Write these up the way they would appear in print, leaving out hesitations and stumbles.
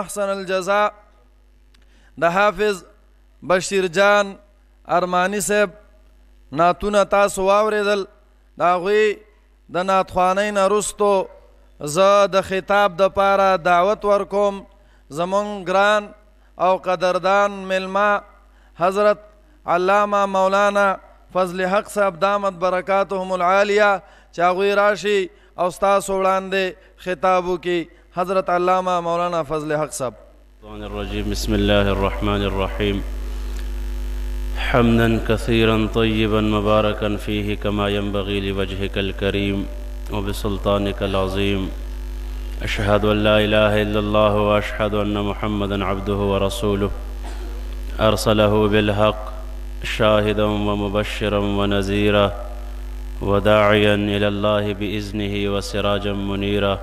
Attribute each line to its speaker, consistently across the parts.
Speaker 1: احسن الجزاء د حافظ بشیر جان ارمانی صاحب نعتونه تاسو واورېدل. د هغوی د نعتخوانۍ نه وروستو زه د خطاب دپاره دعوت ورکوم زمونږ ګران او قدردان میلمه حضرت علامه مولانا فضل حق صاحب دامت برکاتهم العالیه چې هغوی راشي او ستاسو وړاندې خطاب وکړي. حضرت علامه مولانا فضل حق صاحب.
Speaker 2: الرجيم. بسم الله الرحمن الرحيم. حمدا كثيرا طيبا مباركا فيه كما ينبغي لوجهك الكريم وبسلطانك العظيم. أشهد أن لا إله إلا الله وأشهد أن محمدا عبده ورسوله أرسله بالحق شاهدا ومبشرا ونذيرا وداعيا إلى الله بإذنه وسراجا منيرا.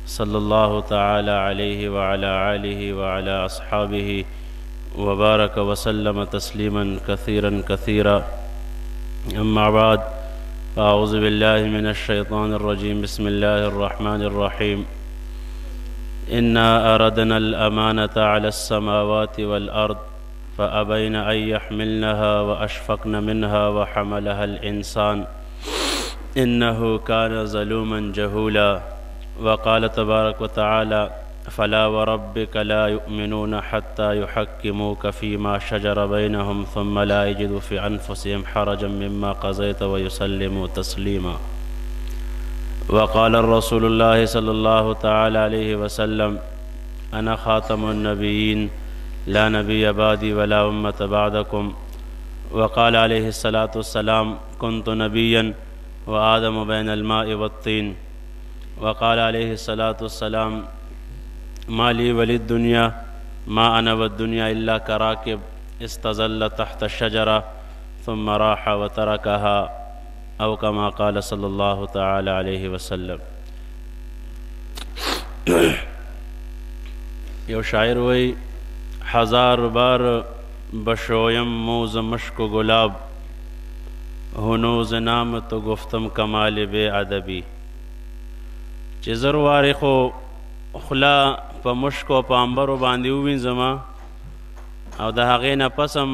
Speaker 2: صلى الله تعالى عليه وعلى آله وعلى أصحابه وبارك وسلم تسليما كثيرا كثيرا. أما بعد فأعوذ بالله من الشيطان الرجيم. بسم الله الرحمن الرحيم. إنا أردنا الأمانة على السماوات والأرض فأبين أن يحملنها وأشفقن منها وحملها الإنسان إنه كان ظلوما جهولا. وقال تبارك وتعالى فلا وربك لا يؤمنون حتى يحكموك فيما شجر بينهم ثم لا يجدوا في أنفسهم حرجا مما قضيت ويسلموا تسليما. وقال الرسول الله صلى الله تعالى عليه وسلم أنا خاتم النبيين لا نبي بعدي ولا أمة بعدكم. وقال عليه الصلاة والسلام كنت نبيا وآدم بين الماء والطين. وقال عليه الصلاة والسلام ما لي وللدنيا ما أنا والدنيا إلا كراكب استظل تحت الشجرة ثم راح وتركها أو كما قال صلى الله تعالى عليه وسلم. یو شاعر وی هزار بار بشویم موز مشک و گلاب هنوز نام تو گفتم کمال بے ادبی. چې زر وارې خو خوله په مشکو او په عنبرو باندې ووینځمه او د هغې نه پس هم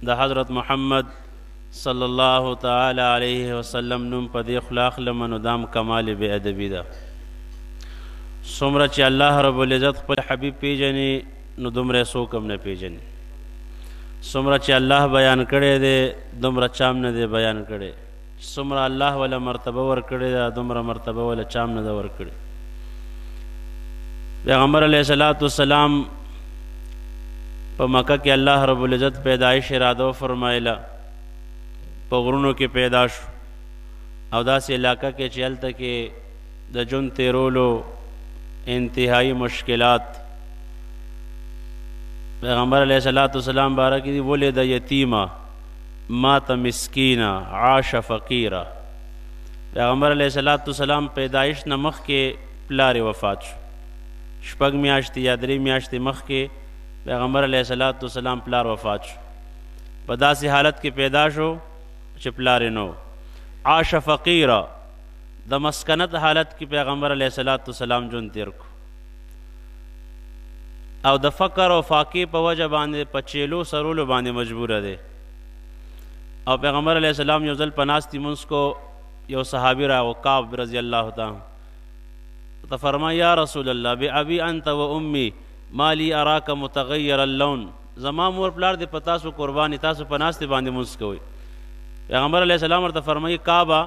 Speaker 2: د حضرت محمد صلی الله تعالی علیه وسلم نوم په دې خوله اخلمه نو دا هم کمال بې ادبي ده. څومره چې الله رب العزت خپل حبیب پیژني نو دومره څوک هم نه پیژني. څومره چې الله بیان کړی دی دومره چا هم نه دی بیان کړی. څومره الله وله مرتبه ورکړې ده دومره مرتبه وله چا هم نه ده ورکړې. پیغمبر علیه الصلاة والسلام په مکه کې الله رب العزت پیدایش اراده وفرمایله په غرونو کې پیدا شو او داسې علاقه کې چې هلته کې د ژوند تېرولو انتهایی مشکلات. پیغمبر علیه الصلاة والسلام باره کې دي ولد یتیمه مات مسکینه عاش فقیره. پیغمبر علیه الصلاة والسلام پیدایش نه مخکې پلار یې وفات شو. 6 میاشتې یا 3 میاشتې مخکې پیغمبر علیه الصلاة والسلام پلار وفات شو. په داسې حالت کې پیدا شو چې پلار یې نه و. عاش فقیره د مسکنت حالت کې پیغمبر علیه الصلاة والسلام ژوند تېر کړو او د فقر او فاقې په وجه باندې په چیلو سرولو باندې مجبوره دی. او پیغمبر علیہ السلام یو ځل په ناستي منځ کو یو صحابي راغو کعب رضی الله تعالی ته فرمایي یا رسول الله بأبي انت و امي ما لي اراک متغیر اللون. زما مور پلار دې په تاسو قرباني تاسو په ناستې باندې منځ کوئ. پیغمبر علیہ السلام ورته فرمایي کعبه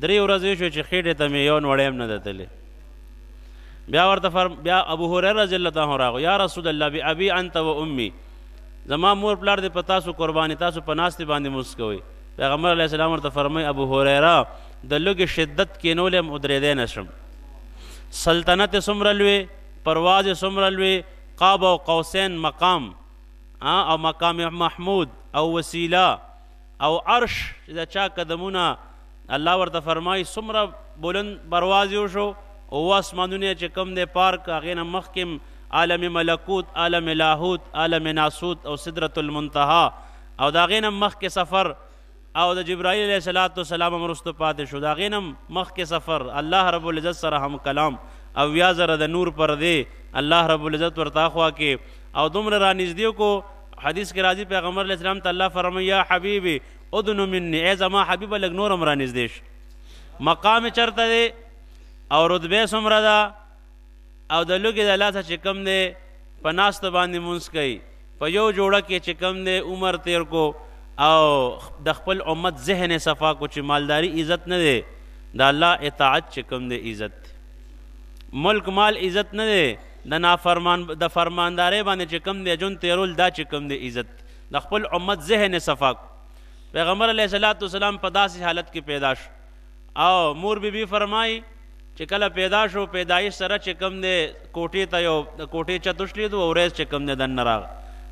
Speaker 2: 3 ورځې شوې چې خېټې ته مې یو نوړی هم نه ده تللی. بیا ابو هريره رضی الله تعالی راغو یا رسول الله بأبي انت و امي زما مور پلار دې په تاسو قرباني تاسو په ناستې باندې موس کوئ. پیغمبر علیه السلام ورته فرمایي ابو هریره د لږې شدت کینولی هم ودرېدی نه شم. سلطنت یې څومره لوی پرواز یې څومره لوی قاب او قوسین مقام او مقام محمود او وسیله او عرش چې د چا قدمونه الله ورته فرمایي څومره بلند پرواز یې وشو. اوه اسمانونه چې کوم دی پارک هغې نه مخکې عالم ملکوت عالم لاهوت عالم ناسوت او سدرة المنتهى او د هغې نه مخکې سفر او د جبرائیل علیه السلام هم وروسته پاتې شو. د هغې نه مخکې سفر الله رب العزت سره هم کلام او 1000 د نور پردې الله رب العزت ورته خوا کې او دومره رانږدې کو حدیث کې راځي پیغمبر علیه السلام ته الله فرمایي یا حبیبي ادنو مني ای زما حبیبه لږ نور هم رانږدې شه مقام چېرته دی او رتبې څومره ده او د لوږې د لاسه چې کوم دی په ناسته باندې مونځ کوي په یو جوړه کې چې کوم دی عمر تیر کو او د خپل امت ذهن صفا کو چې مالداري عزت نه دی د الله اطاعت چې کوم دی عزت دی ملک مال عزت نه دی د فرماندارۍ باندې چې کوم دی ژوند تیرول دا چې کوم دی عزت دی د خپل امت ذهن صفا کو پیغمبر علیه السلام په داسې حالت کې پیدا شو او مور بیبي فرمایي چې کله پیدا شو پیدایش سره چې کوم دی کوټې ته یو د کوټې چت وشلیدو او ورځ چې کوم دی دننه راغی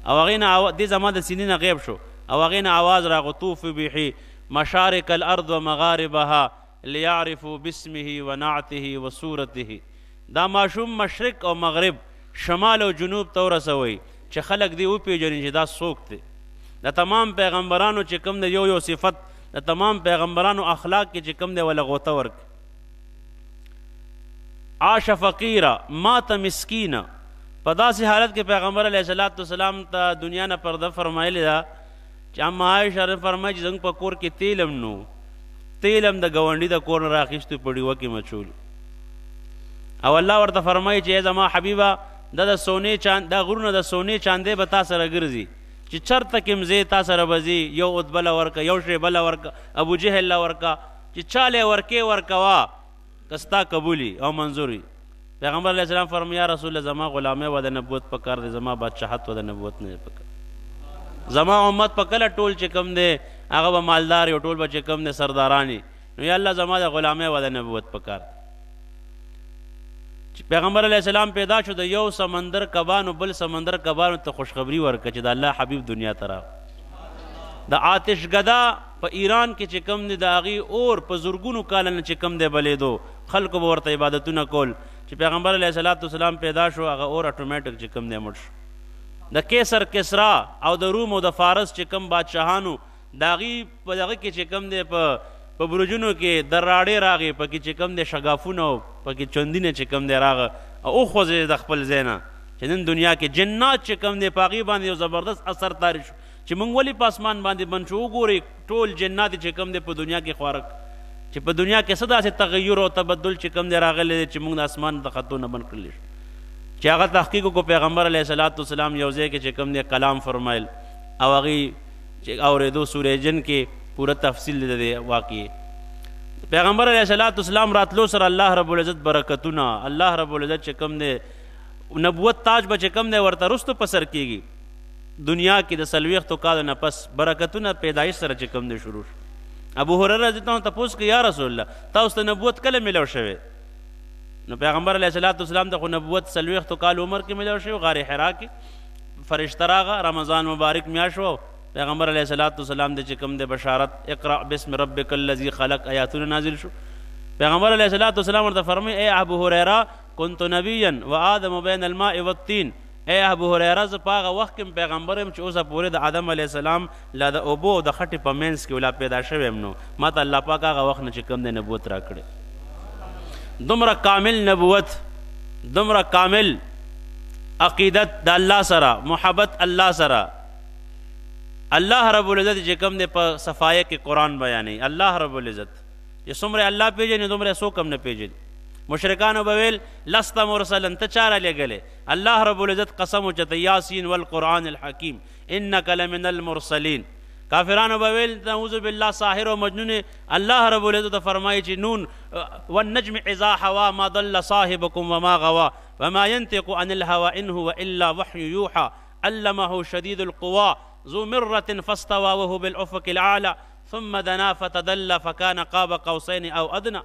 Speaker 2: او هغې نه دې زما د سینې نه غیب شو او هغې نه آواز راغو طوفي بحي مشارق الارض ومغاربها لیعرفوا باسمه ونعته وصورته دا ماشوم مشرق او مغرب شمال او جنوب ته ورسوئ چې خلک دې وپېژني چې دا څوک دی د تمام پیغمبرانو چې کوم دی یو صفت د تمام پیغمبرانو اخلاق کې چې کوم دی وله غوته ورکړي عاش فقیره مات مسکینه په داسې حالت کې پیغمبر علیه السلام ته دنیا نه پرده فرمایلې ده چې اما عایشه فرمایي چې زموږ په کور کې تیل هم نو تیل هم د ګاونډي د کور نه راخیستو په ډیوه کې مچولو او الله ورته فرمایي چې ای زما حبیبه دا غرونه د سونې چاندې به تا سره ګرځي چې چرته کې م ځې تا سره به ځي یو عتبه له ورکه یو شیبه له ورکه ابو جهل له ورکه چې چاله ورکې ورکوه کستا قبولی او منظوری پیغمبر علیه السلام فرمایي یا رسول الله زما غلامه و د نبوت پکار دی زما بادشاهت و د نبوت نه پکار زما امت په کله ټول چې کوم دی هغه به مالدار یو ټول به چې کوم دی سردارانی نو یا الله زما د غلامه و د نبوت پکار چې پیغمبر علیه السلام پیدا شو د یو سمندر کبانو بل سمندر کبانو ته خوشخبری ورکړه چې د الله حبیب دنیا ته راغی د آتش ګدا په ایران کې چې کوم دی د هغې اور په زرګونو کاله نه چې کوم دی بلیدو خلکو به ورته عبادتونه کول چې پیغمبر علیه السلام پیدا شو هغه اور اټومیټک چې کوم دی مړ شو د کیسر کسرا او د روم او د فارس چې کوم بادشاهانو د هغې په دغه کې چې کوم دی په برجونو کې دراړې راغې پکې چې کوم دی شګافونه او پکې چندینه چې کوم دی راغه او وخوځېد د خپل ځای نه چې نن دنیا کې جنات چې کوم دی په هغې باندې یو زبردست اثر طاري شو چې موږ ولې په اسمان باندې بند شو وګورئ ټول جنات چې کوم دی په دنیا کې خوارک چې په دنیا کې څه داسې تغیر او تبدل چې کوم دی راغلی دی چې موږ د اسمان د خطو نه بند کړلی شو چې هغه تحقیق وکړو پیغمبر علیه السلام یو ځای کې چې کوم دی کلام فرمایل او هغې چې اورېدو سورې جن کې پوره تفصیل دی واقعي پیغمبر علیه السلام راتلو سره الله رب العزت برکتونه الله رب العزت چې کوم دی نبوت تاج به چې کوم دی ورته رستو په سر کېږي دنیا کې د 40 کالو نه پس برکتونه پیدایش سره چې کوم دی شروع شو ابو هریره رضی الله عنه تپوس کوي یا رسول الله تاسو ته نبوت کله میلاو شوی نو پیغمبر علیه السلام ته خو نبوت 40 کال عمر کې میلاو شوی غار حرا کې فرشته راغه رمضان مبارک میاشت و پیغمبر علیه السلام د چې کوم دی بشارت اقرأ باسم ربک الذی خلق آیاتونه نازل شو پیغمبر علیه السلام ورته فرمایي ای ابو هریره كنت نبیا و آدم بین الماء والطین ای ابو هریره زه په هغه وخت کې پیغمبر یم چې اوسه پورې د آدم علیه السلام لا د اوبو او د خټې په منځ کې ولا پیدا شوی یم نو ما ته الله پاک هغه وخت نه چې کوم دی نبوت راکړی دومره کامل نبوت دومره کامل عقیدت د الله سره محبت الله سره الله رب العزت چې کوم دی په صفایه کې قرآن بیانوي الله رب العزت چې څومره الله پیژني دومره څوک هم نه پیژني مشرکانو به ویل لست مرسلا ته چا رالیږلی الله رب العزت قسم وچته یاسین والقرآن الحکیم انک لمن المرسلین کافرانو به ویل نعوذ بالله ساحر و مجنون الله رب العزت فرمایي چې نون والنجم اذا هوا ما ضل صاحبكم وما غوا وما ينطق عن الهوى ان هو الا وحي يوحى علمه شديد القوى ذو مرة فاستوى وهو بالأفق الأعلى ثم دنا فتدلى فكان قاب قوسين أو أدنى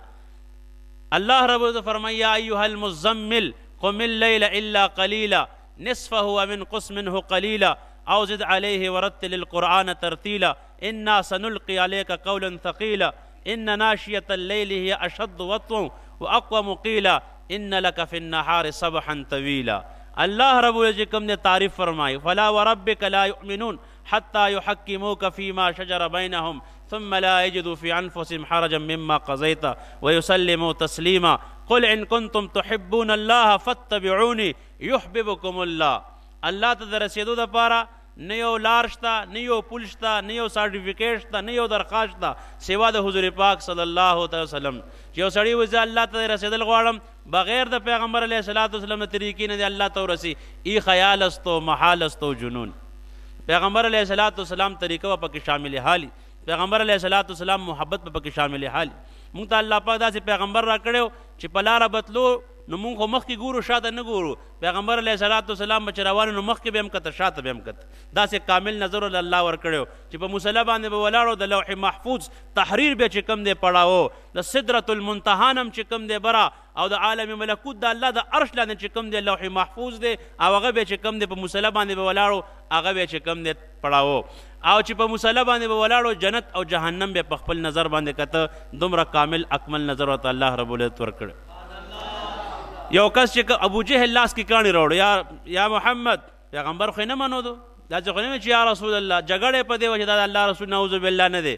Speaker 2: الله رب العزت فرمائے یا ایها المزمل قم الليل الا قليلا نصفه ومنقص منه قليلا او زد عليه ورتل القرآن ترتيلا انا سنلقي عليك قولا ثقيلا ان ناشية الليل هي اشد وطئا واقوم قيلا ان لك في النهار سبحا طويلا الله رب العزت کوم نے تعریف فرمائی فلا وربك لا يؤمنون حتى يحكموك فيما شجر بينهم ثم لا يجدوا في أنفسهم حرجا مما قضيت ويسلموا تسليما قل ان کنتم تحبون الله فاتبعوني يحببكم الله. الله ته د رسېدو دپاره نه یو لار شته، نه یو پل شته، نه یو سرټیفیکیټ شته، نه یو درخواست شته سوا د حضور پاک صلی الله تعالی وسلم. چې یو سړی وایي زه الله ته رسېدل غواړم بغیر د پیغمبر علیه الصلاة والسلام د طریقې نه دی الله ته ورسي، ای خیال است و محال است و جنون. پیغمبر علیه الصلاة والسلام طریقه به پکې شامل حالي، پیغمبر علیه الصلاة والسلام محبت به پکې شامل حالي. مونږ ته الله پاک داسې پیغمبر را کړی چې په لاره بتلو نو مونږ خو مخکې ګورو شاته نه ګورو. پیغمبر علیه الصلاة والسلام به چې روان نو مخکې به هم کته شاته به هم کته. داسې کامل نظر له الله ورکړی چې په مصلی باندې به ولاړو، د لوح محفوظ تحریر به چې کوم دی پړاو، د سدرة المنتهی هم چې کوم دی بره، او د عالم ملکوت د الله د عرش لاندې چې کوم دی لوح محفوظ دی، او هغه به چې کوم دی په مصلی باندې به ولاړو، هغه به چې کوم دی پړاو. او چې په مصلی باندې به ولاړو جنت او جهنم به په خپل نظر باندې کته. دومره کامل اکمل نظر ورته الله رب العزت ورکړی. یو کس چې ابو جهل لاس کې کاڼي راوړو، یا محمد، پیغمبر خو یې نه منو دو، داسې خو نه چې یا رسول الله جګړې په دې وجه دا د الله رسول نعوذ بالله نه دی.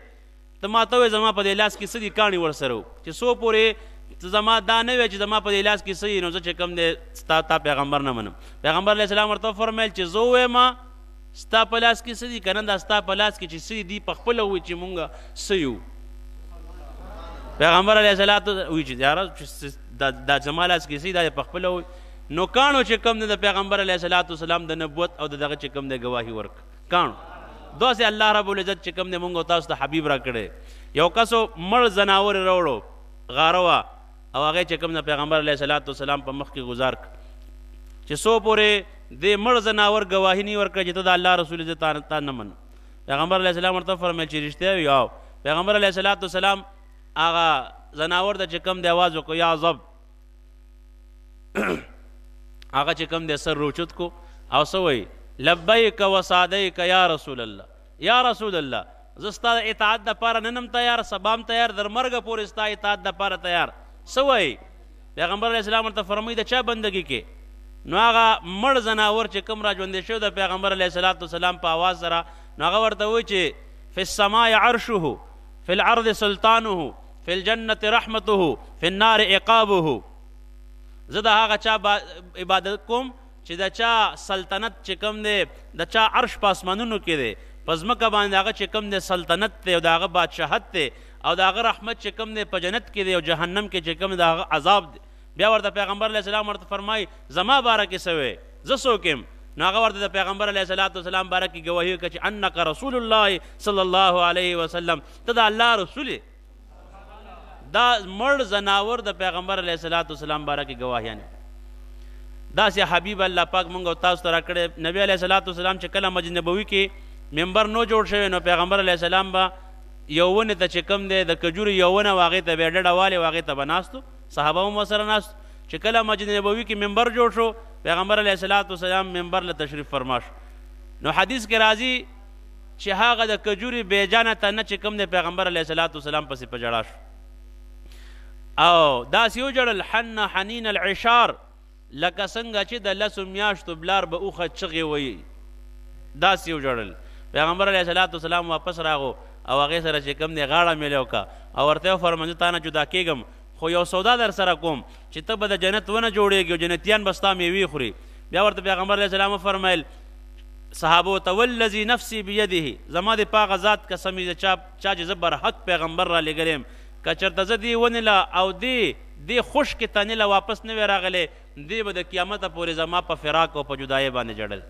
Speaker 2: ته ما ته وایې زما په دې لاس کې څه دي کاڼي ورسره وو، چې څو پورې زما دا نه وی چې زما په دې لاس کې څه دي نو زه چې کوم دی ستا پیغمبر نه منم. پیغمبر علیه السلام ورته وفرمیل چې زه ووایم ستا په لاس کې څه دي که نه دا ستا په لاس کې چې څه دي په خپله ووایي چې مونږ څه یو. پیغمبر علیه السلام وایي چې یاره دا زما لاس کې څه دي دا یې په خپله ووایي. نو کاڼو چې کوم دی د پیغمبر علیه السلام د نبوت او د دغه چې کوم دی ګواهي ورک کاڼو. داسې الله رب العزت چې کوم دی مونږ او تاسو ته حبیب را کړی. یو کسو مړ ځناور یې راوړو، غاره وه، او هغه چې کوم د پیغمبر علیه السلام په مخ کې گزار کړ چې څو پورې دې مړ ځناور ګواهي نه ورکړه چې ته د الله رسول زه تا نه منم. پیغمبر علیه السلام ورته وفرمیل چې رښتیا وي. او پیغمبر علیه السلام هغه ځناور ته چې کوم دی آواز وکړو یا ضب، هغه چې کوم دی سر روچت کو او څه وایي لبیک و سعدیک یا رسول الله، یا رسول الله زه ستا د اطاعت دپاره نن هم تیار، سبا هم تیار، در مرګه پورې ستا اطاعت دپاره تیار. څه وایي پیغمبر علیه السلام ورته فرمایي د چا بندګي کې؟ نو هغه مړ ځناور چې کوم را ژوندی شوی د پیغمبر علیه السلام په آواز سره، نو هغه ورته وایي چې فی السماء عرشه، فی الارض سلطانه، فی الجنة رحمته، فی النار عقابه. زه د هغه چا عبادت کوم چې د چا سلطنت چې کوم دی، د چا عرش په اسمانونو کې دی، په ځمکه باندې هغه چې کوم دی سلطنت دی او د هغه بادشاهت دی، او د هغه رحمت چې کوم دی په جنت کې دی او جهنم کې چې کوم د هغه عذاب دی. بیا ورته پیغمبر علیه السلام ورته فرمایي زما باره کې څه وی، زه څوک یم؟ نو هغه ورته د پیغمبر علیه السلام باره کې ګواهي وکړه چې انک رسول الله صلی الله علیه وسلم، ته د الله رسول یې. دا مړ ځناور د پیغمبر علیه السلام باره کې ګواهیان. داسې حبیب الله پاک مونږ او تاسو ته راکړی. نبی علیه السلام چې کله مسجد نبوي کې ممبر نو جوړ شوی، نو پیغمبر علیه السلام به یو ونې ته چې کوم دی د کجورو یو ونه و هغې ته به یې ډډه والې و هغې ته به ناستو، صحابه هم ورسره ناستو. چې کله مسجد نبوي کې ممبر جوړ شو، پیغمبر علیه السلام ممبر له تشریف فرما شو. نو حدیث کې راځي چې هغه د کجورې بیجانه تنه چې کوم دی پیغمبر علیه السلام پسې په ژړا شو، او داسې وژړل حن حنین العشار، لکه څنګه چې د لسو میاشتو بلار به اوښه چغې ویي، داسې وژړل. پیغمبر علیه السلام واپس راغو او هغې سره چې کوم دی غاړه میلې وکړه او ورته یې وفرمایل زه تا نه جدا کېږم، خو یو سودا در سره کوم چې ته به د جنت ونه جوړېږي او جنتیان به ستا میوې خوري. بیا ورته پیغمبر علیه السلام وفرمایل صحابو ته والذي نفسي بیده، زما د پاغه ذات قسم چې چا چې زه برحق پیغمبر را لېږلی یم، که چېرته زه دې ونې له او دې خشکې تنې له واپس نه وی راغلی، دې به د قیامته پورې زما په فراق او په جدایۍ باندې جړل.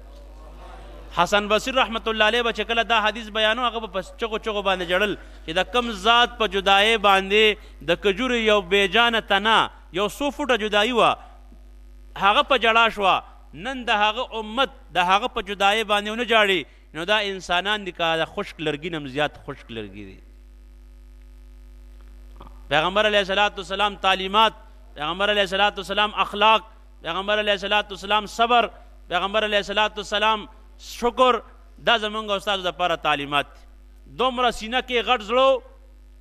Speaker 2: حسن بصیر رحمت الله علیه به چې کله دا حدیث بیانو هغه به په چغو چغو باندې جړل چې د کم ذات په جدایۍ باندې د کجورو یو بیجانه تنه یو 100 فوټه جدایي وه، هغه په جړا شوه. نن د هغه امت د هغه په جدایۍ باندې ونه جاړي، نو دا انسانان دي که د خشک لرګي نه هم زیات خشک لرګي دي. پیغمبر علیه السلام تعلیمات، پیغمبر علیه السلام اخلاق، پیغمبر علیه السلام صبر، پیغمبر علیه السلام شکر، دا زمونږ او ستاسو دپاره تعلیمات دي. دومره سینه کې غټ زړه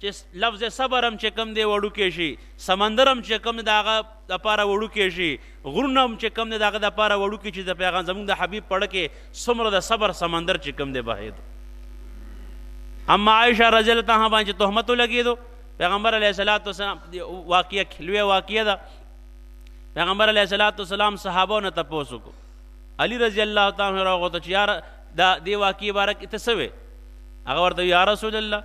Speaker 2: چې لفظ صبر هم چې کوم دی وړوکی شي، سمندر هم چې کوم دی د هغه دپاره وړوکی شي، غرونه هم چې کوم دی د هغه دپاره وړوکی چې د پیغام زمونږ د حبیب پړه کې څومره د صبر سمندر چې کوم دی بهېدو. اما عایشه رضی الله عنها باندې تهمت ولګېدو، پیغمبر علیه السلام واقعه لویه واقعه ده پیغمبر علیه الصلاۃ والسلام صحابو نه تپوس وکړو. علي رضی الله تعالی عنه راغوته چې یار دا دې واقعې باره کې ته څه وې؟ هغه ورته یا رسول الله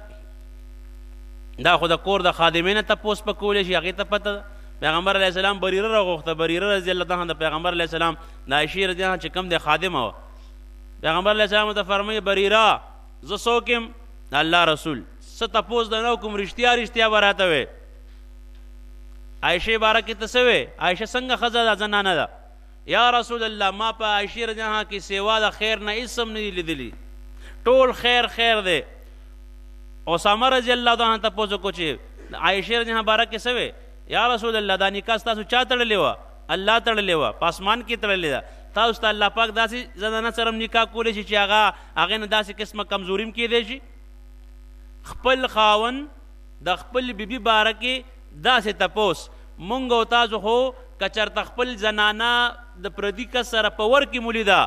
Speaker 2: دا خو د کور د خادمې نه تپوس په کولی شي، هغې ته پته ده. پیغمبر علیه السلام بریره راغوښته. بریره رضی الله تعالی عنه د پیغمبر علیه السلام د عایشې رضی الله عنها چې کوم دی خادمه وه. پیغمبر علیه السلام ورته فرمایي بریره زه څوک یم؟ د الله رسول څه تپوس د نه کوم رښتیا رښتیا به راته وې. عایشې باره کې ته څه وې؟ عایشه څنګه ښځه ده زنانه ده؟ یا رسول الله ما په عایشې رضی الله عنها کې سوا د خیر نه هېڅ هم نه دي لیدلي، ټول خیر خیر دی. اسامه رضی الله عنه تپوس وکړو چې عایشې رضی الله عنها باره کې څه وې؟ یا رسول الله دا نکاح ستاسو چا تړلې وه؟ الله تړلې وه، په اسمان کې تړلې ده. تاسو ته الله پاک داسې زنانه سره نکاح کولی شي چې هغې نه داسې قسمه کمزوري هم کیدی شي؟ خپل خاوند د خپل بیبي باره کې داسې تپوس مونږ او تاسو خو که چېرته خپل زنانه د پردي کس سره په ور کې مولیده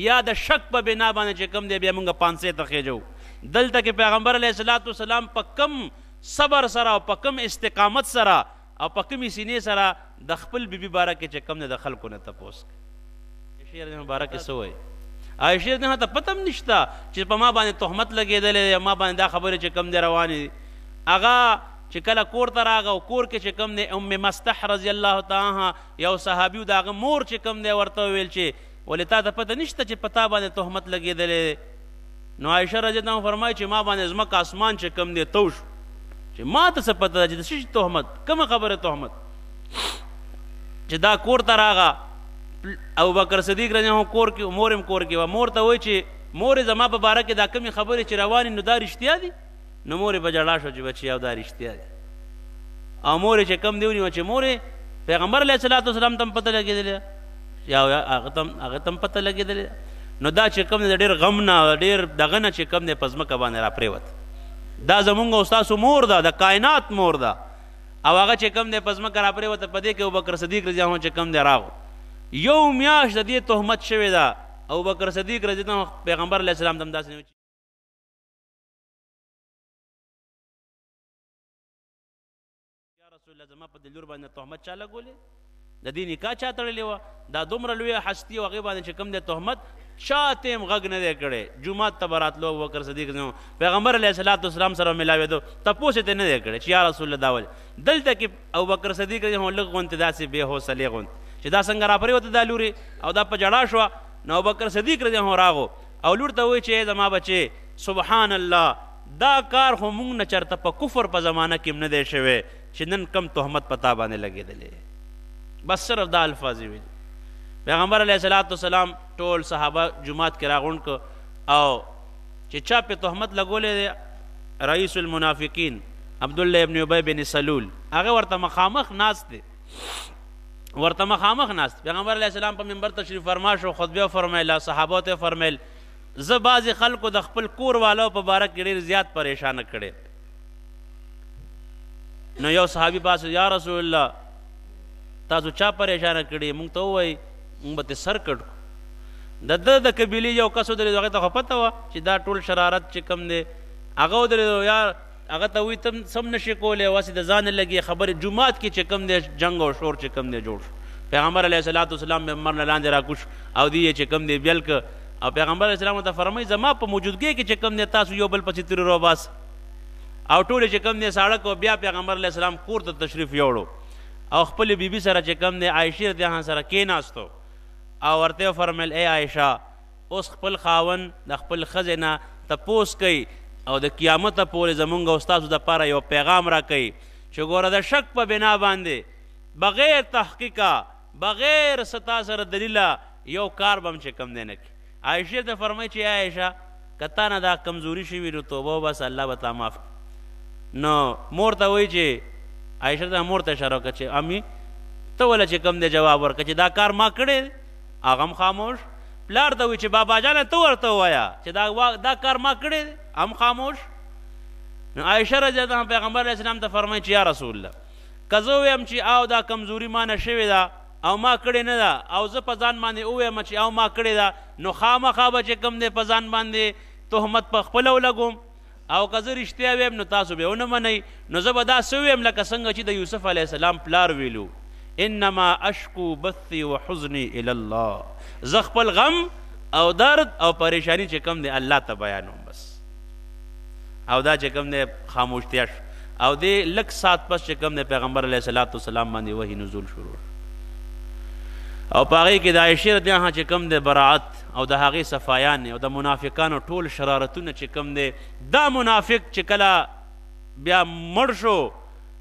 Speaker 2: یا د شک په بنا باندې چې کوم دی بیا مونږ پانسۍ ته خېجو. دلته کې پیغمبر علیه الصلاۃ والسلام په کم صبر سره او په کم استقامت سره او په کمې سینې سره د خپل بیبي باره کې چې کوم دی د خلکو نه تپوس کوي. عایشې رضی الله عنها باره کې څه وایي؟ عایشې رضی الله عنها ته پته هم نشته چې په ما باندې تهمت لګېدلی دی، ما باندې دا خبرې چې کوم دی روانې دي. هغه چې کله کور ته راغه او کور کې چې کوم دی ام مستح رضی الله تعالی عنها یو صحابي د هغه مور چې کوم دی ورته وویل چې ولې تا ته پته نشته چې په تا باندې تهمت لګېدلی دی؟ نو عایشه رضی الله عنها فرمایي چې ما باندې ځمکه اسمان چې کوم دی تو شو چې ما ته څه پته ده چې د څه شي تهمت، کومه خبره تهمت؟ چې دا کور ته راغه ابوبکر صدیق رضی الله عنه کور کې مور هم کور کې وه. مور ته وایي چې مورې زما په باره کې دا کومې خبرې چې روانې نو دا رښتیا دي؟ نو مورې په ژړا شو چې بچیو دا رښتیا دي. او مورې چې کم دی ونیوه چې مورې پیغمبر علیه الصلاۃ والسلام ته هم پته لګېدلې ده یا هغه ته هم پته لګېدلې ده. نو دا چې کوم دی د ډېر غم نه ډېر دغه نه چې کوم دی په ځمکه باندې را پرېوت. دا زمونږ او ستاسو مور ده، د کائنات مور ده، او هغه چې کوم دی په ځمکه را پرېوته. په دې کې ابوبکر صدیق رضی الله عنه چې کوم دی راغو یو میاشت د دې تهمت شوې ده. ابوبکر صدیق رضی الله عنه پیغمبر علیه السلام ته هم داسې یا رسول الله زما په دې لور باندې تهمت چا لګولې؟ د دې نکاح چا تړلې وه؟ دا دومره لویه هستي او هغې باندې چې کوم دی تهمت چا ته هم غږ نه دی کړی. جومات ته به راتلو ابوبکر صدیق پیغمبر علیه الصلاۃ والسلام سره ملاوېدو تپوس یې ته نه دی کړی چې یا رسول الله دا ولې؟ دلته کې ابوبکر صدیق لږ غوندې داسې بې حوصلې غوند چې دا څنګه را پرېوته دا لورې او دا په ژړا شوه. نو ابوبکر صدیق رضی الله عنه راغو او لور ته وایي چې زما بچې سبحان الله دا کار خو مونږ نه چېرته په کفر په زمانه کې هم نه دی شوی چې نن کم تهمت په تا باندې لګېدلی. بس صرف دا الفاظ یې ویلي. پیغمبر علیه الصلاۃ والسلام ټول صحابه جومات کې راغونډ کړ او چې چا پې تهمت لګولی دی رئیس المنافقین عبدالله ابن ابی بن سلول هغه ورته مخامخ ناست دی پیغمبر علیه السلام په منبر تشریف فرما شو، خطبه فرمایله، صحابو ته فرمیل زه بعضې خلکو د خپل کور والو په باره کې ډېر زیات پریشانه کړی. نو یو صحابي پاس یا رسول الله تاسو چا پریشانه کړي؟ مونږ ته ووایي مونږ به ترې سر کړ کړو. د ده د قبیلې یو کس ودرېدو هغې ته خو پته وه چې دا ټول شرارت چې کوم دی هغه ودرېدو یا هغه ته وایي ته سم نشي کولی واسې د ځانه لګي خبرې جومات کې چې کوم دی جنګ او شور چې کوم دی جوړ شو. پیغمبر علیه الصلاۃ والسلام منبر نه لاندې راکوش او دی یې چې کوم دی بیل که او پیغمبر علیه السلام ته فرمایي زما په موجودګۍ کې چې کوم دی تاسو یو بل پسې تېرې روباس او ټولې چې کوم دی ساړه کو. بیا پیغمبر علیه السلام کور ته تشریف یوړو او خپل بیبي سره چې کوم دی عایشې رضی الله عنها سره کېناستو او ورته فرمیل ای عایشه اوس خپل خاوند د خپل ښځې نه تپوس کوي او د قیامته پورې زمونږ او ستاسو دپاره یو پیغام راکوي چې ګوره د شک په بنا باندې بغیر تحقیقه بغیر ستا سره دلیله یو کار به هم چې کوم دی نه کړي. عایشې ته فرمایي چې عایشه که تا نه دا کمزوري شوي نو توبه وباسه الله به تا معاف کړي. نو مور ته وایي چې عایشه ته مور ته اشاره وکړه چې امي ته وله چې کوم دی جواب ورکړه چې دا کار ما کړی دی. هغه هم خاموش. پلار ته وایي چې بابا جانه ته ورته ووایه چې دا کار ما کړی دی، هم خاموش. نو عایشه رضی الله عنها پیغمبر علیه السلام ته فرمایي چې یا رسول الله که زه ووایم چې او دا کمزوري ما نه شوې ده او ما کړې نه ده او زه په ځان باندې ووایم چې او ما کړې ده نو خامخا به چې کوم دی په ځان باندې تهمت په خپله ولګوم او که زه رښتیا ویم نو تاسو به ونه منئ. نو زه به دا څه ویم لکه څنګه چې د یوسف علیه السلام پلار ویلو انما اشکو بثی و حزنی الی الله. زه خپل غم او درد او پریشانی چې کوم دی الله ته بیانوم بس. او دا چې کوم دی خاموشتیا شو. او دې لږ ساعت پس چې کوم دی پیغمبر علیه الصلاۃ والسلام باندې وحی نزول شروع او په هغې کې د عایشې رضی الله عنها چې کوم دی براعت او د هغې صفایان او د منافقانو ټول شرارتونه چې کوم دی دا منافق چې کله بیا مړ شو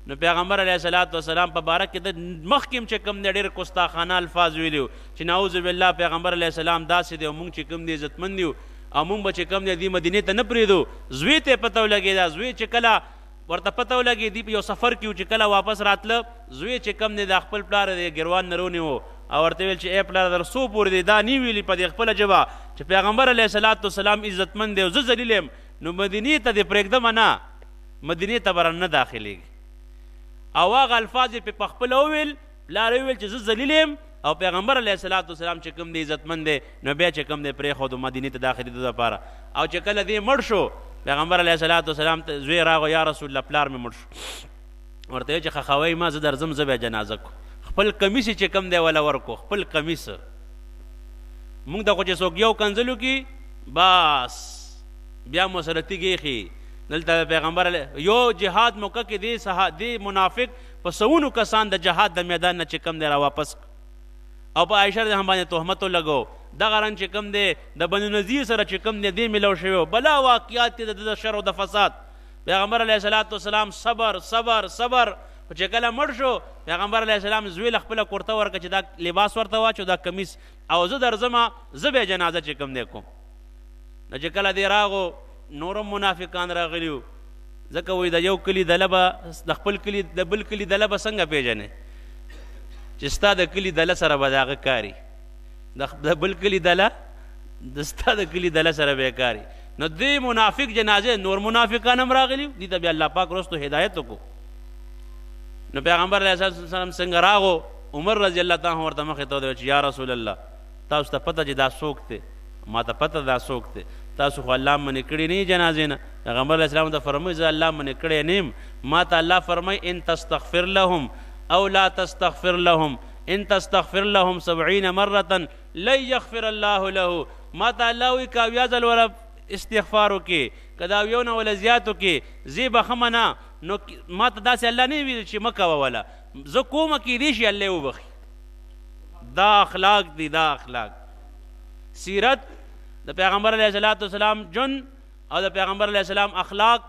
Speaker 2: نو پیغمبر علیه الصلاۃ والسلام په باره کې د مخکې چې کوم دی ډېر ګستاخانه الفاظ ویلي چې نعوذ بالله پیغمبر علیه السلام داسې دی او موږ چې کوم دی عزتمند یو او موږ به چې کوم دی دې مدینې ته نه پرېږدو. زوی ته یې پته ولګېده. زوی چې کله ورته پته ولګېدي په یو سفر کې و چې کله واپس راتله زوی چې کوم دی د خپل پلار د ګروان نه رونیو او ورته ویل چې ای پلار در څو پورې دی دا نی ویلي په دې خپله ژبه چې پیغمبر علیه الصلاۃ والسلام عزتمند دی او زه ذلیل یم نو مدینې ته دې پرېږدمه نه مدینې ته به نه داخلېږي. او هغه الفاظ یې په خپله وویل پلار یې وویل چې زه ذلیل یم او پیغمبر علیه الصلاۃ والسلام چې کوم دی عزتمند دی نو بیا چې کوم دی پرېښودو مدینې ته داخلېدو دپاره. او چې کله دې مړ شو پیغمبر علیه الصلاۃ والسلام ته زوی راغو یا رسول الله پلار مې مړ شو. ورته ویل چې خخوی ما زه درځم زه بیا جنازه کو. خپل کمیس چې کوم دی وله ورکو خپل کمیس. موږ ته خو چې څوک یو کنځلو کي بس بیا مو سره تیږې ایښي. دلته پیغمبر یو جهاد موقع کې دې منافق په سوونو کسان د جهاد د میدان نه چې کوم دی را واپس او په عایشه رضی الله عنها باندې تهمت ولګو. دغه رنګ چې کوم دی د بنو نذیر سره چې کوم دی دې میلاو شوی بلا واقعات دي د شر او د فساد. پیغمبر علیه الصلاۃ والسلام صبر صبر صبر. چې کله مړ شو پیغمبر علیه السلام زوی له خپله کورته ورکړه چې دا لباس ورته واچو دا کمیس او زه درځمه زه بیا جنازه چې کوم دی کوم. نو چې کله دې راغو نورم منافقان راغلي وو ځکه وایي د یو کلي دله به د خپل کلي د بل کلي دله به څنګه پېژنې چې ستا د کلي دله سره به د هغه کاري د بل کلي دله د ستا د کلي دله سره به یې کاري. نو دې منافق جنازې نور منافقان هم راغلي دي ته بیا الله پاک وروستو هدایت وکړو. نو پیغمبر علیه الصلاۃ والسلام څنګه راغو عمر رضی الله تعالی عنه ورته مخې ته ودرېد چې یا رسول الله تاسو ته پته چې دا څوک دی ما ته پته دا څوک دی تاسو خو الله منې کړي نه جنازې نه. پیغمبر علیه السلام ته فرمایي زه الله منې کړی نه یم. ما ته الله فرمایي ان تستغفر لهم او لا تستغفر لهم ان تستغفر لهم 70 مرة لن يغفر الله له. ما ته الله وایي که اویا ځل وله استغفار وکړي که د اویو نه وله زیات وکړي زه بخمه نه نو ما ته داسې الله نه ویل چې مه کوه وله زه کومه کیدی شي الله یې وبخي. دا اخلاق دي دا اخلاق. سیرت د پیغمبر علیه الصلاۃ والسلام جن او د پیغمبر علیه السلام اخلاق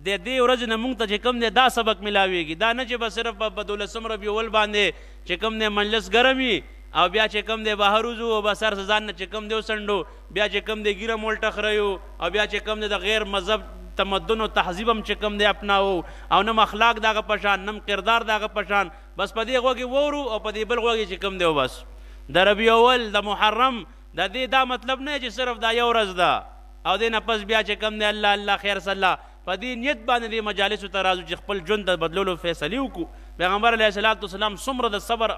Speaker 2: د دې ورځې نه موږ ته چې کوم دی دا سبق ملاویږي. دا نه چې به صرف په 12 ربیع الاول باندې چې کوم دی مجلس ګرم وي او بیا چې کوم دی بهر وځو او به سر ځان نه چې کوم دی وڅنډو بیا چې کوم دی ګیره مول ټخریو او بیا چې کوم دی د غیر مذهب تمدن او تهذیب هم چې کوم دی اپناو او نم اخلاق دغه پشان نم کردار دغه پشان بس په دې غوږې وورو او په دې بل غوږې چې کوم دی بس د ربیع اول د محرم د دې دا مطلب نه چې صرف دا یو ورځ ده او دې نه پس بیا چې کوم دی الله الله خیر صلی په دې نیت باندې دې مجالسو ته راځو چې خپل ژوند د بدلولو فیصلې وکړو. پیغمبر علیه الصلاۃ والسلام څومره د صبر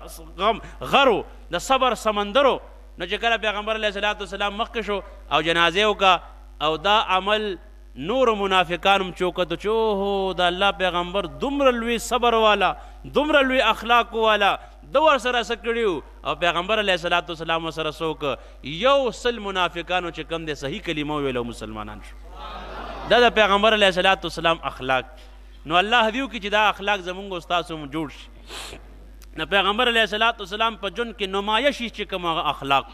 Speaker 2: غرو د صبر سمندرو. نو چې کله پیغمبر علیه الصلاۃ والسلام مخکې شو او جنازې وکړه او دا عمل نور منافقان هم چوکتو چې اوهو د الله پیغمبر دومره لوی صبر والا دومره لوی اخلاق والا د ورسره څه کړي او پیغمبر علیه الصلاۃ والسلام ورسره څوک 100 منافقانو چې کوم دی صحیح کلمه وویله مسلمانان شو. دا د پیغمبر علیه الصلاۃ والسلام اخلاق. نو الله دې وکړي چې دا اخلاق زمونږ او ستاسو هم جوړ شي. نو پیغمبر علیه الصلاۃ والسلام په ژوند کې نمایش یې چې کوم هغه اخلاق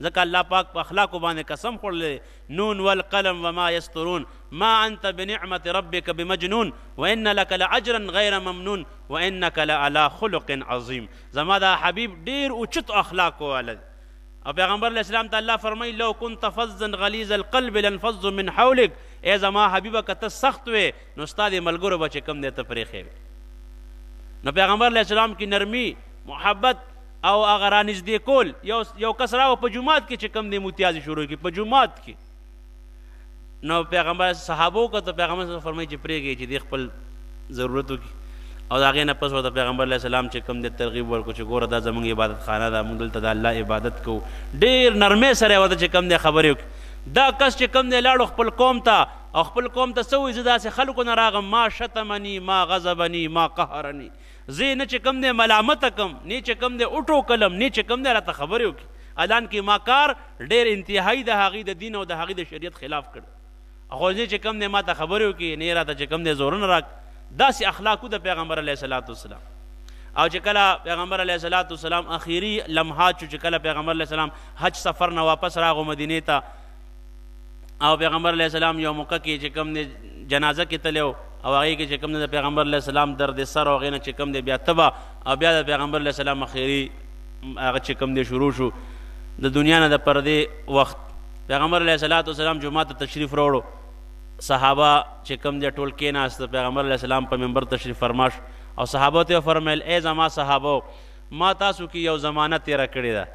Speaker 2: ځکه الله پاک په اخلاقو باندې قسم خوړلی نون والقلم وما یسطرون ما انت بنعمت ربک بمجنون وان لك لعجرا غیر ممنون وانک لعلى خلق عظیم. زما دا حبیب ډیر اوچت اخلاق والا او پیغمبر علیه السلام ته الله فرمایي لو كنت فظا غلیظ القلب لانفضوا من حولک. ای زما حبیبه که ته سخت وې نو ستا د ملګرو به چې کوم دی ته پرېښی وې. نو پیغمبر علیه السلام کې نرمي محبت او هغه رانږدې کول. یو کس راغو په جومات کې چې کوم دی متیازې شروع کړي په جومات کې. نو پیغمبر صحابو که ته پیغمبر فرمایي چې پرېږئ چې دې خپل ضرورت وکړي او د هغې نه پس ورته پیغمبر علیه السلام چې کوم دی ترغیب ورکړو چې ګوره دا زموږ عبادت خانه ده موږ دلته د الله عبادت کوو. ډېر نرمۍ سره یې ورته چې کوم دی خبرې وکړي. دا کس چې کوم دی لاړو خپل قوم ته او خپل قوم ته څه وایي زه داسې خلکو نه راغم ما شتمني ما غضبني ما قهرني زه نه چې کوم دی ملامته کم، نه چې کوم دی وټوکلم، نه چې کوم دی راته خبرې وکړي. الان کې ما کار ډېر انتهایی د هغې د دین او د هغې د شریعت خلاف کړ. خو زه چې کوم دی ما ته خبرې وکړي، نه راته چې کوم دی زورونه راک. داسې اخلاقو د پیغمبر علیه الصلاة والسلام. او چې کله پیغمبر علیه الصلاة والسلام اخیری لمحات شو، چې کله پیغمبر علیه السلام حج سفر نه واپس راغو مدینې ته، او پیغمبر علیه السلام یو موقع کې چې کوم دی جنازه کې تللی و، او هغې کې چې کوم دی د پیغمبر علیه السلام درد سر او هغې نه چې کوم دی بیا تبه، او بیا د پیغمبر علیه السلام اخیری هغه چې کوم دی شروع شو د دنیا نه د پردې وخت. پیغمبر علیه الصلاة والسلام جمعه ته تشریف راوړو، صحابه چې کوم دی ټول کېناست، پیغمبر علیه السلام په منبر تشریف فرما شو او صحابو ته فرمیل ای زما صحابو، ما تاسو کې یو زمانه تیره کړې ده،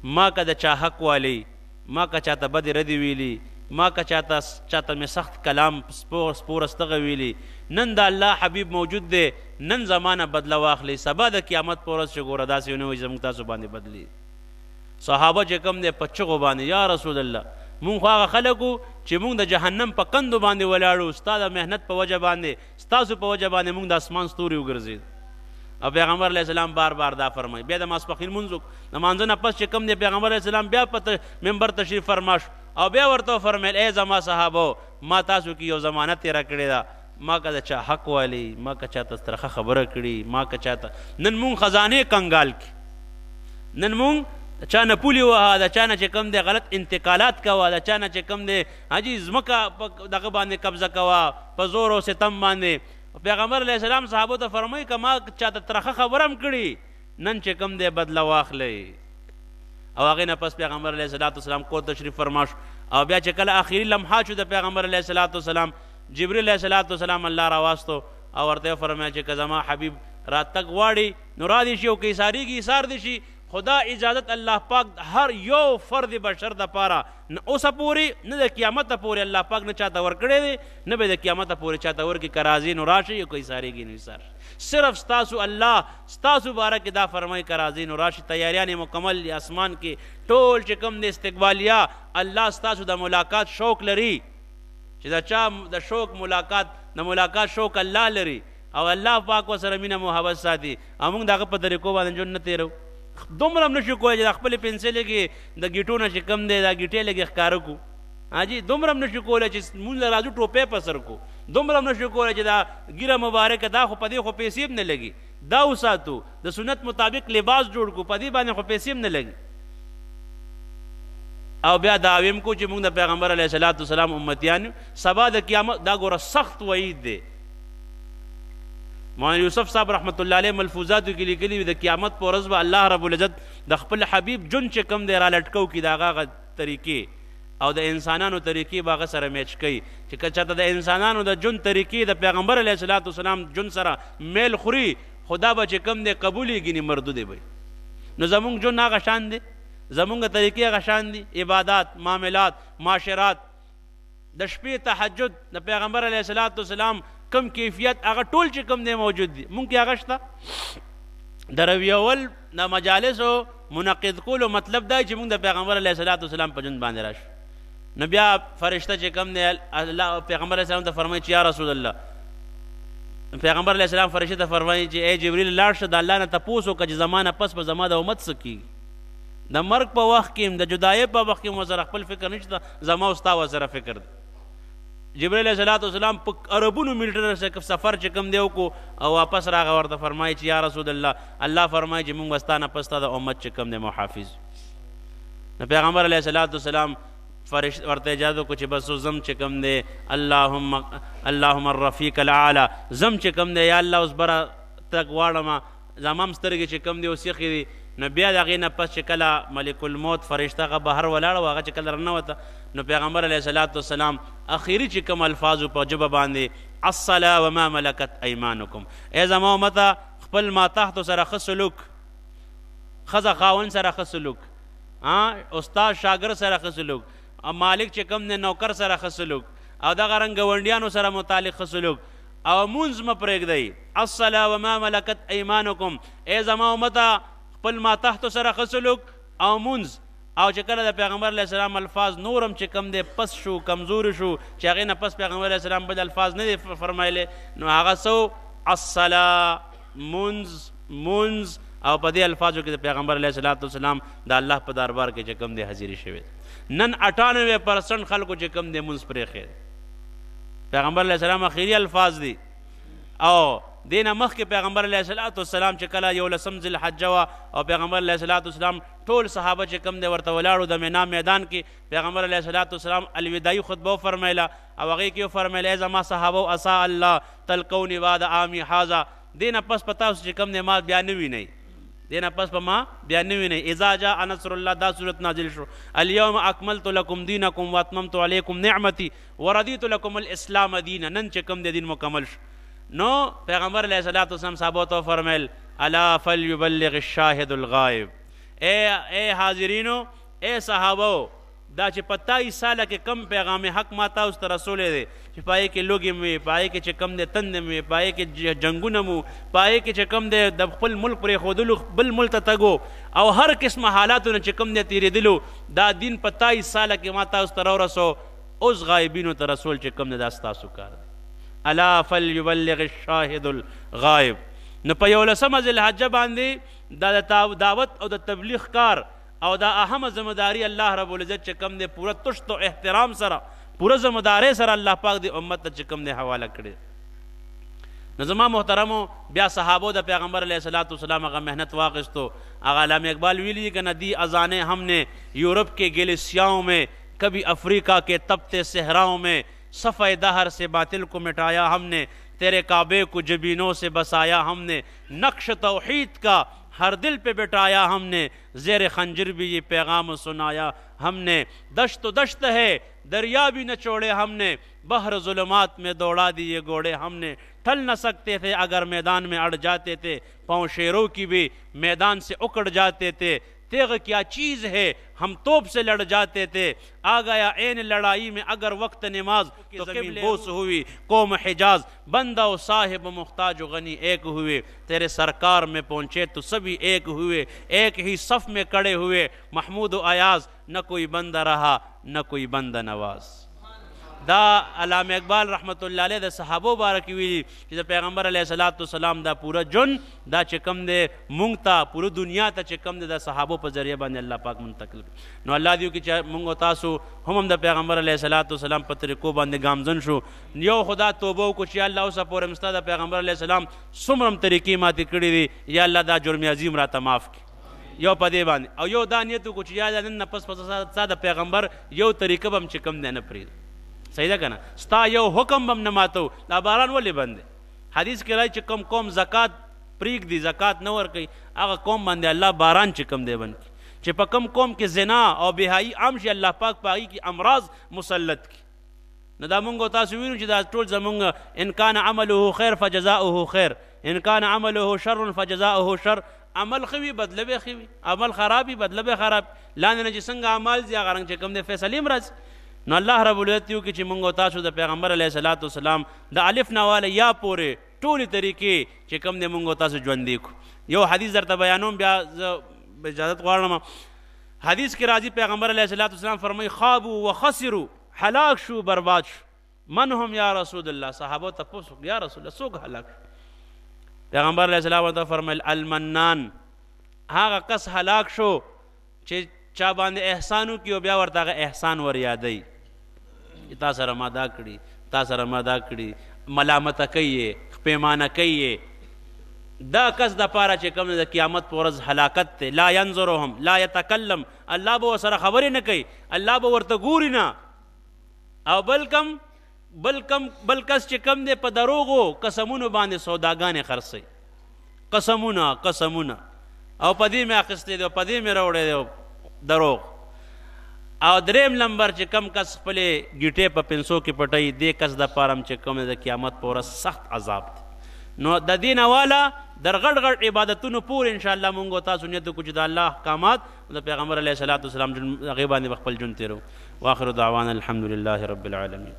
Speaker 2: ما که د چا حق والی، ما که چاته بدې ردې ویلي، ما که چاته مې سخت کلام سپور استغه ویلي، نن د الله حبیب موجود دی، نن زمانه بدله واخلي، سبا د قیامت په ورځ چې ګوره داسې ونه وي زموږ تاسو باندې بدلي. صحابه چې کوم دی په چغو باندې یا رسول الله، مونږ خو هغه خلک وو چې مونږ د جهنم په کندو باندې ولاړو، ستا د محنت په وجه باندې، ستاسو په وجه باندې مونږ د اسمان ستوري وګرځېد. او پیغمبر علیه السلام بار بار دا فرمایي. بیا د ماسپښین لمونځ د لمانځه نه پس چې کوم دی پیغمبر علیه السلام بیا په منبر تشریف فرما شو او بیا ورته وفرمیل ای زما صحابو، ما تاسو کې یو زمانه تېره کړې ده، ما که د چا حق والی، ما که چاته ترخه خبره کړي، ما که چاته نن مونږ خزانې کنګال کړي، نن مونږ چا نه پولې وهه، د چا نه چې کوم دی غلط انتقالات کوه، د چا نه چې کوم دی حاجي ځمکه په دغه باندې قبضه کوه په زور او ستم باندې. پیغمبر علیه السلام صحابو ته فرمایي که ما چاته ترخه خبره هم کړي، نن چې کوم دی بدله واخلئ. او هغې نه پس پیغمبر علیه الصلاة والسلام کور تشریف فرما شو. او بیا چې کله آخري لمحات شو د پیغمبر علیه الصلاة والسلام، جبریل علیه الصلاة والسلام الله راواستو او ورته وفرمایه چې که زما حبیب راتګ غواړي نو را دې شي، او که ایساریږي ایسار دې شي. خدا اجازت الله پاک هر یو فرد بشر دپاره نه اوسه پورې نه د قیامته پورې الله پاک نه چاته ورکړی دی، نه به د قیامته پورې چاته ورکړي. که راځي نو راشي، او که ایساریږي نو ایسار. صرف ستاسو الله ستاسو باره کې دا فرمایي که راځي نو راشي. تیاریانې مکمل دي اسمان کې، ټول چې کوم دی استقبالیا الله ستاسو د ملاقات شوق لري، چې د چا د شوق ملاقات د ملاقات شوق الله لري، او الله پاک ورسره مینه محبت ساتي. او موږ د هغه په طریقو باندې ژوند نه تېرو. دومره هم نشو کولی چې د خپلې پنسلې کې د ګیټو نه چې کم دی دا ګیټې لږې ښکاره کړو. حاجي دومره هم نشو کولی چې مونځ له راځو ټوپۍ په سر کړو. دومره هم نشو کولی چې دا ګیره مبارکه دا خو په دې خو پیسې هم نه لګي، دا وساتو، د سنت مطابق لباس جوړ کړو، په دې باندې خو پیسې هم نه لګي. او بیا دعویم کو چې مونږ د پیغمبر علیه الصلاة والسلام امتیان یو. سبا د قیامت دا ګوره سخت وعید دی. مولانا یوسف صاحب رحمت الله علیه ملفوظاتو کې لیکلي وي د قیامت په ورځ به الله رب العزت د خپل حبیب جون چې کوم دی را لټکو کي د هغه طریقې او د انسانانو طریقې به هغه سره میچ کوي. چې که چاته د انسانانو د جون طریقې د پیغمبر علیه الصلاة والسلام جون سره میل خوري، خدا به چې کوم دی قبولیږي نه مردودې به. نو زمونږ جون هغه شان دی، زمونږ طریقې هغه شان دي، عبادات، معاملات، معاشرات، د شپې تهجد د پیغمبر علیه الصلاة والسلام کم کیفیت هغه ټول چې کوم دی موجود دي. مونږ کې هغه شته. د رویول د مجالسو منعقد کولو مطلب دا چې مونږ د پیغمبر علیه الصلاة والسلام په ژوند باندې راشو. نو بیا فرشته چې کوم دی الله پیغمبر علیه السلام ته فرمایي چې یا رسول الله، پیغمبر علیه السلام فرشته ته فرمایي چې ای جبریل لاړ شه د الله نه تپوس وکړه چې زما نه پس به زما د امت څه کېږي. د مرګ په وخت کې د جدایۍ په وخت کې مو سره خپل فکر نشته، زما او ستا ورسره فکر دی. جبریل علیه الصلاة والسلام په اربونو میلیټر سفر چې کوم دی وکړو او واپس راغی، ورته فرمایي چې یا رسول الله، الله فرمایي چې مونږ به ستا نه پس ستا د امت چې کوم دی محافظ. نو پیغمبر علیه الصلاة والسلام ورته اجازه وکړو چې بس زم چې کوم دی اللهم الرفیق الاعلی، زم چې کوم دی یا الله اوس بره تګ غواړم، زما هم سترګې چې کوم دی اوس یخې دي. نو بیا د هغې نه پس چې کله ملک الموت فرشته هغه بهر ولاړه و، هغه چې کله رانوته نو پیغمبر علیه الصلاة والسلام اخري چې کوم الفاظو په ژبه باندې الصلاة وما ملکت ایمانکم، ای زما امته خپل ماتحتو سره ښه سلوک، ښځه خاوند سره ښه سلوک، استاد شاګرد سره ښه سلوک، مالک چې کوم دی نوکر سره ښه سلوک، او دغه رنګ ګاونډیانو سره متعلق ښه سلوک، او مونځ مه پرېږدئ. الصلاة وما ملکت ایمانکم، ای زما امته خپل ماتحتو سره ښه سلوک او مونځ. او چې کله د پیغمبر علیه السلام الفاظ نورم چې کم دی پس شو، کمزوري شو، چې هغې نه پس پیغمبر علیه السلام بل الفاظ نه دی فرمایلی، نو هغه څه الصلاة منز او په دې الفاظو کې د پیغمبر علیه الصلاۃ والسلام د الله په دربار کې چې کوم دی حاضري شوې. نن 98% خلکو چې کوم دی منځ پرېښی. پیغمبر علیه السلام اخري الفاظ دي او دې نه مخکې پیغمبر علیه الصلاۃ والسلام چې کله 11 ذوالحجه وه او پیغمبر علیه الصلاۃ والسلام ټول صحابه چې کوم دی ورته ولاړو د مینا میدان کې پیغمبر علیه الصلاۃ والسلام الوداعي خطبه وفرمیله او هغې کې وفرمیله ای زما صحابو عسا الله تلقوني بعد عامي هذا. دې نه پس په تاسو چې کوم دی ما بیا نه وینئ، دې نه پس په ما بیا نه وینئ. اذا جاء نصر الله دا صورت نازل شو. اليوم اکملت لکم دینکم واتممت علیکم نعمتي ورضیت لکم الاسلام دینا. نن چې کوم دی دین مکمل شو. نو پیغمبر علیہ الصلوۃ والسلام صحابو ته فرمیل الا فلیبلغ الشاهد الغائب. اے حاضرینو، اے صحابو، دا چې په 23 ساله کې کم پیغام حق ما تاسو ته رسولی دی چې پای کې لوږې مو وي، پای کې چې کم دی تندې مو وي، پای کې جنګونه مو، پای کې چې کم دی د خپل ملک پرېښودلو بل ملک ته تګو او هر قسمه حالاتو نه چې کم دی تېرېدلو، دا دین په 23 ساله کې ما تاسو ته راورسو. اوس غایبینو ته رسول چې کم دی دا ستاسو کار دی. الا فلیبلغ الشاهد الغائب. نو په 11 ذوالحجه باندې دا د دعوت او د تبلیغ کار او دا اهمه ذمہداری الله رب العزت چې کم دی پوره تشت و احترام سره پوره ذمہدارۍ سره الله پاک دی امت ته چې کم دی حواله کړی. نو زما محترمو بیا صحابو د پیغمبر علیہ الصلوۃ والسلام هغه محنت واخیستو. هغه علامہ اقبال ویلی کہ نہ دی اذانیں ہم نے یورپ کے گلیسیاؤں میں، کبھی افریقہ کے تپتے صحراؤں میں، صفحہ دہر سے باطل کو مٹایا ہم نے، تیرے کعبے کو جبینوں سے بسایا ہم نے، نقش توحید کا ہر دل پہ بٹایا ہم نے، زیر خنجر بھی یہ پیغام سنایا ہم نے. دشت و دشت ہے دریا بھی نہ چھوڑے ہم نے، بحر ظلمات میں دوڑا دیے گھوڑے ہم نے. ٹل نہ سکتے تھے اگر میدان میں اڑ جاتے تھے، پاؤں شیروں کی بھی میدان سے اکڑ جاتے تھے. تیغ کیا چیز ہے ہم توپ سے لڑ جاتے تھے، آ گیا عین لڑائی میں اگر وقت نماز تو زمین بوس ہوئی قوم حجاز. بندہ و صاحب محتاج و غنی ایک ہوئے، تیرے سرکار میں پہنچے تو سبھی ایک ہوئے، ایک ہی صف میں کڑے ہوئے. محمود و ایاز نہ کوئی بندہ رہا نہ کوئی بندہ نواز. دا علامہ اقبال رحمت اللہ علیہ د صحابو بارکی ویلی چې د پیغمبر علیہ الصلوۃ والسلام دا پورا جن دا چې کم دی مونږ ته پوره دنیا ته چې کم دی د صحابو په ذریعه باندې الله پاک منتقل. نو الله دیو کې چې مونږ تاسو هم د پیغمبر علیہ الصلوۃ والسلام په طریقو باندې ګامزن شو. یو خدا توبه وکړو چې الله اوسه پورې مستا د پیغمبر علیہ السلام څومره طریقې ماتې کړي دي، یا الله دا جرم عظیم راته معاف کړي. یو په دې باندې او یو دا نیت وکړو چې یا نن نه پس ستا د پیغمبر یو طریقه به هم چې کم دی نه پرېږدو. صحیح ده که نه؟ ستا یو حکم به هم نه ماتو. دا باران ولې بند دی؟ حدیث کې راځي چې کوم قوم زکات پرېږدي، زکات نه ورکوي، هغه قوم باندې الله باران چې کم دی بند کړي. چې په کوم قوم کې زنا او بېحایي عام شي، الله پاک په هغې کې امراض مسلط کړي. نو دا مونږ تاسو وینو چې دا ټول زمونږ ان کان عمله خیر فجزاؤه خیر، ان کان عمله شر فجزاؤه شر. عمل ښه وي بدله به ښه وي، عمل خراب وي بدله به خراب. لاندې نه چې څنګه اعمال ځي هغه رنګ چې کوم دی فیصلې هم راځي. نو الله رب العزت یو کې چې مونږ تاسو د پیغمبر علیه الصلوۃ والسلام د الف نه واله یا پورې ټولې طریقې چې کوم دی مونږ تاسو ژوندي کړو. یو حدیث درته بیانوم، بیا زه اجازت غواړم. حدیث کې راځي پیغمبر علیه الصلوۃ والسلام فرمایي خابوا وخسروا، هلاک شو برباد شو. من هم یا رسول الله؟ صحابه تپوس یا رسول الله څوک هلاک شو؟ پیغمبر علیه السلام ورته فرمایل المنان، هغه کس هلاک شو چې چا باندې احسان وکړي او بیا ورته هغه احسان ور یادوي. تا سره ما دا کړي، تا سره ما دا کړي، ملامته کوي، پیمانه کوي. دا کس دپاره چې کوم د قیامت په ورځ هلاکت دی. لا ینظرهم لا یتکلم، الله به ورسره خبرې نه کوي، الله به ورته ګوري نه. او بل کس چې کم دی په دروغو قسمونو باندې سوداګانې خرڅوي، قسمونه او په دې مې اخیستی دی او په دې مې راوړی دی دروغ. او دریم نمبر چې کم کس خپلې ګیټې په پنسو کې پټوي، دې کس دپاره هم چې کوم د قیامت په ورځ سخت عذاب دی. نو د دې نه واله در غټ غټ عبادتونو پورې انشاءالله مونږ تاسو نیت وکړو چې د الله احکامات د پیغمبر علیه الصلوۃ والسلام هغې باندې به خپل ژوند تېرو. واخر دعوانا الحمد لله رب العالمین.